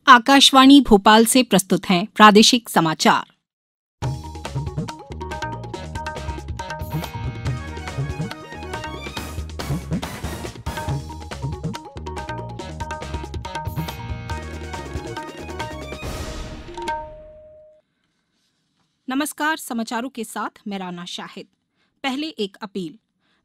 आकाशवाणी भोपाल से प्रस्तुत हैं प्रादेशिक समाचार। नमस्कार, समाचारों के साथ मैं राना शाहिद। पहले एक अपील।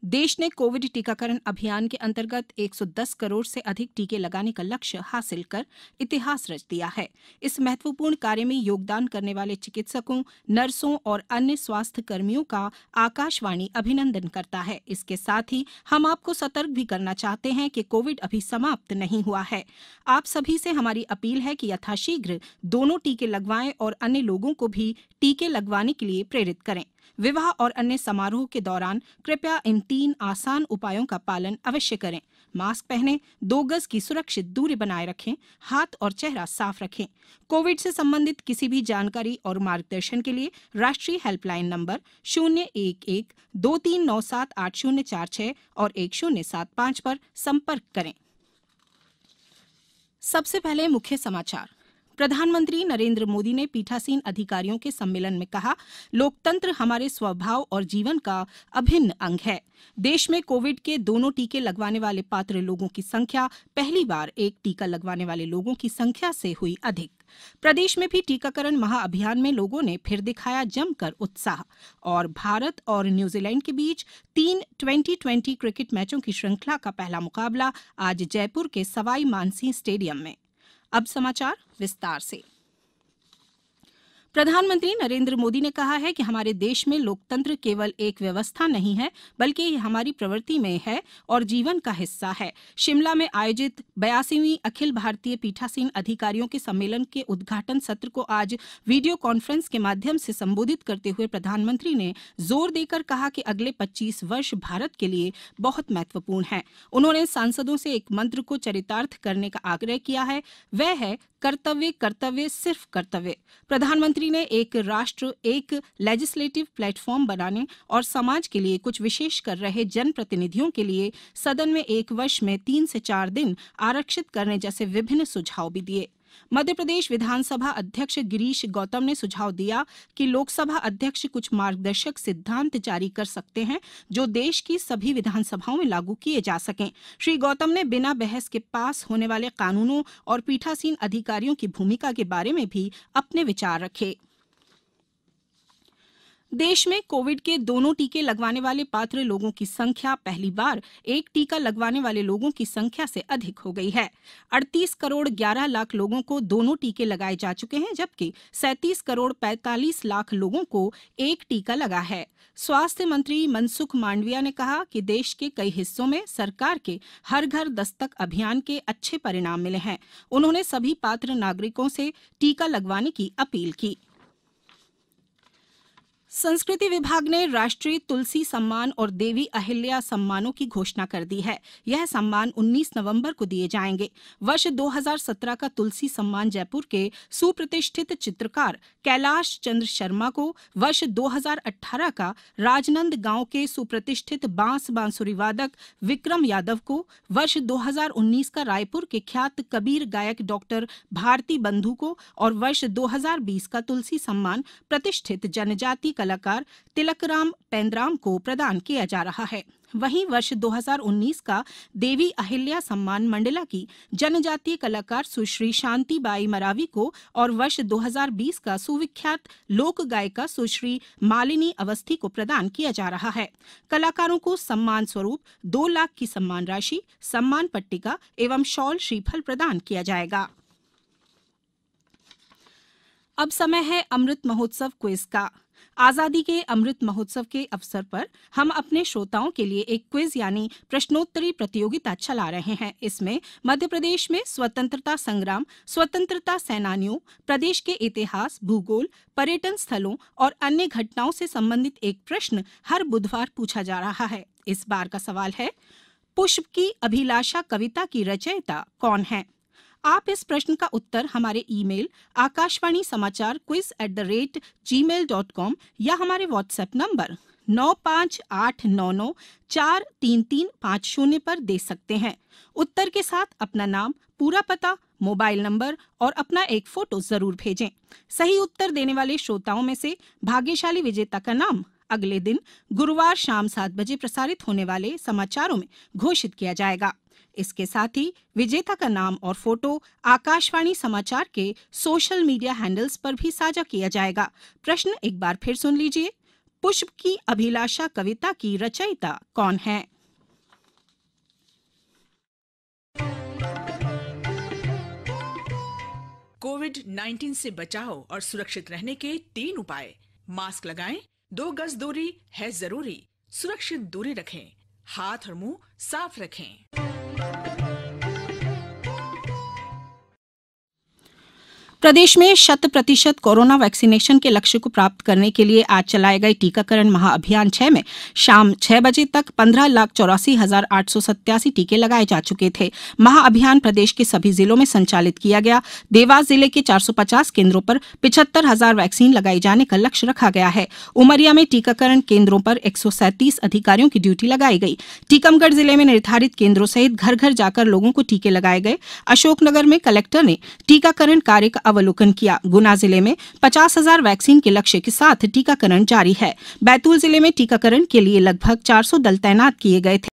देश ने कोविड टीकाकरण अभियान के अंतर्गत 110 करोड़ से अधिक टीके लगाने का लक्ष्य हासिल कर इतिहास रच दिया है। इस महत्वपूर्ण कार्य में योगदान करने वाले चिकित्सकों, नर्सों और अन्य स्वास्थ्य कर्मियों का आकाशवाणी अभिनंदन करता है। इसके साथ ही हम आपको सतर्क भी करना चाहते हैं कि कोविड अभी समाप्त नहीं हुआ है। आप सभी से हमारी अपील है कि यथाशीघ्र दोनों टीके लगवाएं और अन्य लोगों को भी टीके लगवाने के लिए प्रेरित करें। विवाह और अन्य समारोह के दौरान कृपया इन 3 आसान उपायों का पालन अवश्य करें। मास्क पहनें, 2 गज की सुरक्षित दूरी बनाए रखें, हाथ और चेहरा साफ रखें। कोविड से संबंधित किसी भी जानकारी और मार्गदर्शन के लिए राष्ट्रीय हेल्पलाइन नंबर 011-2397-8046 और 1075 पर संपर्क करें। सबसे पहले मुख्य समाचार। प्रधानमंत्री नरेंद्र मोदी ने पीठासीन अधिकारियों के सम्मेलन में कहा, लोकतंत्र हमारे स्वभाव और जीवन का अभिन्न अंग है। देश में कोविड के दोनों टीके लगवाने वाले पात्र लोगों की संख्या पहली बार एक टीका लगवाने वाले लोगों की संख्या से हुई अधिक। प्रदेश में भी टीकाकरण महाअभियान में लोगों ने फिर दिखाया जमकर उत्साह। और भारत और न्यूजीलैंड के बीच 3 2020 क्रिकेट मैचों की श्रृंखला का पहला मुकाबला आज जयपुर के सवाई मानसिंह स्टेडियम में। अब समाचार विस्तार से। प्रधानमंत्री नरेंद्र मोदी ने कहा है कि हमारे देश में लोकतंत्र केवल एक व्यवस्था नहीं है, बल्कि ये हमारी प्रवृत्ति में है और जीवन का हिस्सा है। शिमला में आयोजित 82वीं अखिल भारतीय पीठासीन अधिकारियों के सम्मेलन के उद्घाटन सत्र को आज वीडियो कॉन्फ्रेंस के माध्यम से संबोधित करते हुए प्रधानमंत्री ने जोर देकर कहा कि अगले 25 वर्ष भारत के लिए बहुत महत्वपूर्ण है। उन्होंने सांसदों से एक मंत्र को चरितार्थ करने का आग्रह किया है, वह है कर्तव्य, कर्तव्य, सिर्फ कर्तव्य। प्रधानमंत्री ने एक राष्ट्र एक लेजिस्लेटिव प्लेटफॉर्म बनाने और समाज के लिए कुछ विशेष कर रहे जनप्रतिनिधियों के लिए सदन में एक वर्ष में 3 से 4 दिन आरक्षित करने जैसे विभिन्न सुझाव भी दिए। मध्य प्रदेश विधानसभा अध्यक्ष गिरीश गौतम ने सुझाव दिया कि लोकसभा अध्यक्ष कुछ मार्गदर्शक सिद्धांत जारी कर सकते हैं जो देश की सभी विधानसभाओं में लागू किए जा सकें। श्री गौतम ने बिना बहस के पास होने वाले कानूनों और पीठासीन अधिकारियों की भूमिका के बारे में भी अपने विचार रखे। देश में कोविड के दोनों टीके लगवाने वाले पात्र लोगों की संख्या पहली बार एक टीका लगवाने वाले लोगों की संख्या से अधिक हो गई है। 38 करोड़ 11 लाख लोगों को दोनों टीके लगाए जा चुके हैं, जबकि 37 करोड़ 45 लाख लोगों को एक टीका लगा है। स्वास्थ्य मंत्री मनसुख मांडविया ने कहा कि देश के कई हिस्सों में सरकार के हर घर दस्तक अभियान के अच्छे परिणाम मिले हैं। उन्होंने सभी पात्र नागरिकों से टीका लगवाने की अपील की। संस्कृति विभाग ने राष्ट्रीय तुलसी सम्मान और देवी अहिल्या सम्मानों की घोषणा कर दी है। यह सम्मान 19 नवंबर को दिए जाएंगे। वर्ष 2017 का तुलसी सम्मान जयपुर के सुप्रतिष्ठित चित्रकार कैलाश चंद्र शर्मा को, वर्ष 2018 का राजनंद गांव के सुप्रतिष्ठित बांसुरी वादक विक्रम यादव को, वर्ष 2019 का रायपुर के ख्यात कबीर गायक डॉक्टर भारती बंधु को और वर्ष 2020 का तुलसी सम्मान प्रतिष्ठित जनजाति कलाकार तिलकराम पेंद्राम को प्रदान किया जा रहा है। वहीं वर्ष 2019 का देवी अहिल्या सम्मान मंडला की जनजातीय कलाकार सुश्री शांति बाई मरावी को और वर्ष 2020 का सुविख्यात लोक गायिका सुश्री मालिनी अवस्थी को प्रदान किया जा रहा है। कलाकारों को सम्मान स्वरूप 2 लाख की सम्मान राशि, सम्मान पट्टिका एवं शॉल श्रीफल प्रदान किया जाएगा। अब समय है अमृत महोत्सव क्विज का। आजादी के अमृत महोत्सव के अवसर पर हम अपने श्रोताओं के लिए एक क्विज यानी प्रश्नोत्तरी प्रतियोगिता चला रहे हैं। इसमें मध्य प्रदेश में स्वतंत्रता संग्राम, स्वतंत्रता सेनानियों, प्रदेश के इतिहास, भूगोल, पर्यटन स्थलों और अन्य घटनाओं से संबंधित एक प्रश्न हर बुधवार पूछा जा रहा है। इस बार का सवाल है, पुष्प की अभिलाषा कविता की रचयिता कौन है? आप इस प्रश्न का उत्तर हमारे ईमेल आकाशवाणी समाचार quiz@gmail.com या हमारे व्हाट्सएप नंबर 9589943350 पर दे सकते हैं। उत्तर के साथ अपना नाम, पूरा पता, मोबाइल नंबर और अपना एक फोटो जरूर भेजें। सही उत्तर देने वाले श्रोताओं में से भाग्यशाली विजेता का नाम अगले दिन गुरुवार शाम 7 बजे प्रसारित होने वाले समाचारों में घोषित किया जाएगा। इसके साथ ही विजेता का नाम और फोटो आकाशवाणी समाचार के सोशल मीडिया हैंडल्स पर भी साझा किया जाएगा। प्रश्न एक बार फिर सुन लीजिए। पुष्प की अभिलाषा कविता की रचयिता कौन है? कोविड-19 से बचाव और सुरक्षित रहने के 3 उपाय। मास्क लगाएं, 2 गज दूरी है जरूरी, सुरक्षित दूरी रखें, हाथ और मुंह साफ रखें। प्रदेश में 100% कोरोना वैक्सीनेशन के लक्ष्य को प्राप्त करने के लिए आज चलाए गए टीकाकरण महाअभियान 6 में शाम 6 बजे तक 15,84,887 टीके लगाए जा चुके थे। महाअभियान प्रदेश के सभी जिलों में संचालित किया गया। देवास जिले के 450 केंद्रों पर 75,000 वैक्सीन लगाई जाने का लक्ष्य रखा गया है। उमरिया में टीकाकरण केंद्रों पर 137 अधिकारियों की ड्यूटी लगाई गई। टीकमगढ़ जिले में निर्धारित केंद्रों सहित घर घर जाकर लोगों को टीके लगाए गए। अशोकनगर में कलेक्टर ने टीकाकरण कार्य का अवलोकन किया। गुना जिले में 50,000 वैक्सीन के लक्ष्य के साथ टीकाकरण जारी है। बैतूल जिले में टीकाकरण के लिए लगभग 400 दल तैनात किए गए थे।